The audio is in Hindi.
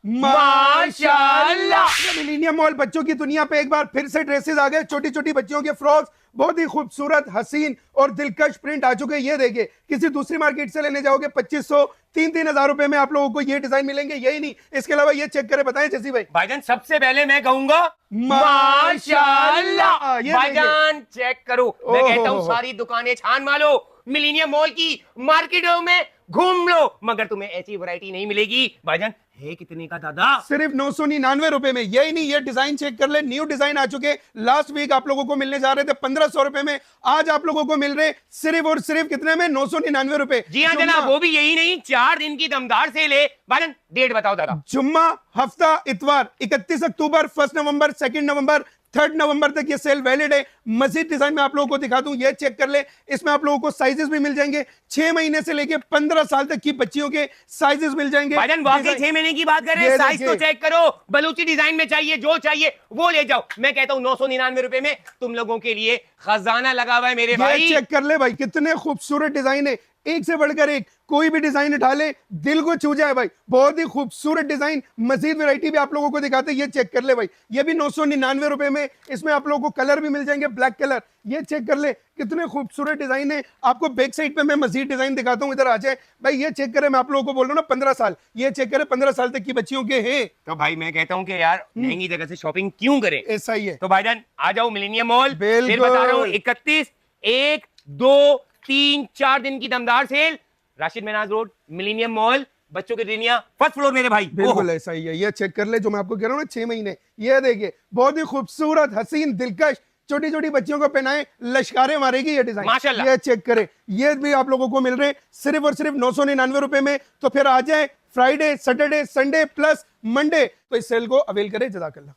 माशाल्लाह। मिलेनियम मॉल बच्चों की दुनिया पे एक बार फिर से ड्रेसेस आ गए, छोटी छोटी बच्चियों के फ्रॉक्स, बहुत ही खूबसूरत, हसीन और दिलकश प्रिंट आ चुके हैं। ये देखिए, किसी दूसरी मार्केट से लेने जाओगे 2500 3-3 हजार रुपए में आप लोगों को ये डिजाइन मिलेंगे, यही नहीं इसके अलावा ये चेक करें, बताएं जैसी भाई। भाईजान सबसे पहले मैं कहूंगा माशाल्लाह। ये भाईजान चेक करो, मैं कहता हूँ ओहो। सारी दुकानें छान मारो, मिलेनियम मॉल की मार्केटों में घूम लो, मगर तुम्हें ऐसी वैरायटी नहीं मिलेगी। भाईजान है कितने का दादा? सिर्फ 999 रुपए में। यही नहीं, ये डिजाइन चेक कर ले, न्यू डिजाइन आ चुके। लास्ट वीक आप लोगों को मिलने जा रहे थे 1500 रुपए में, आज आप लोगों को मिल रहे सिर्फ और सिर्फ कितने में? 999 रुपए। जी हाँ जनाब, वो भी यही नहीं, 4 दिन की दमदार सेल है। भाईजान डेट बताओ दादा। जुम्मा, हफ्ता, इतवार, 31 अक्टूबर, 1 नवंबर, 2 नवंबर, 3 नवंबर तक ये सेल वैलिड है। मजीद डिजाइन में आप लोगों को दिखा दूं, ये चेक कर ले, इसमें आप लोगों को साइजेस भी मिल जाएंगे। 6 महीने से लेके 15 साल तक की बच्चियों के साइजेस मिल जाएंगे। भाईजान वाकई 6 महीने की बात कर रहे हैं, साइज तो चेक करो, बलूची डिजाइन में चाहिए, जो चाहिए वो ले जाओ। मैं कहता हूँ 999 रुपए में तुम लोगों के लिए खजाना लगा हुआ है मेरे भाई। चेक कर ले भाई, कितने खूबसूरत डिजाइन है, एक से बढ़कर एक। कोई भी डिजाइन उठा ले, दिल को छू जाए भाई, बहुत ही खूबसूरत डिजाइन। मजीद वैरायटी भी आप लोगों को दिखाते हैं, ये चेक कर ले भाई, ये भी 999 रुपए में। इसमें आप लोगों को कलर भी मिल जाएंगे, ब्लैक कलर। ये चेक कर ले, कितने खूबसूरत डिजाइन है। आपको बैक साइड पे मैं मजीद डिजाइन दिखाता हूँ, इधर आ जाए भाई। ये चेक करें, मैं आप लोगों को बोल रहा हूँ ना 15 साल, ये चेक करें 15 साल तक की बच्चियों के हैं। तो भाई मैं कहता हूँ कि यार महंगी जगह से शॉपिंग क्यों करें, ऐसा ही है। तो भाईजान आ जाओ मिलेनियम मॉल। बिल्कुल। फिर बता रहा हूँ 31, 1, 2, 3, 4 दिन की दमदार sale, Rashid Menaj road, millennium mall, बच्चों की दुनिया, फर्स्ट फ्लोर मेरे भाई। बिल्कुल ऐसा ही है। ये चेक कर ले, जो मैं आपको कह रहा हूँ ना 6 महीने, ये देखिए, बहुत ही खूबसूरत, हसीन, दिलकश, छोटी छोटी बच्चियों को पहनाए लश्कारे मारेगी ये डिजाइन। माशाल्लाह। ये चेक करें, ये भी आप लोगों को मिल रहे सिर्फ और सिर्फ 999 रुपए में। तो फिर आ जाए Friday, Saturday, Sunday plus Monday, तो इस सेल को अवेल करें। जज़ाकल्लाह।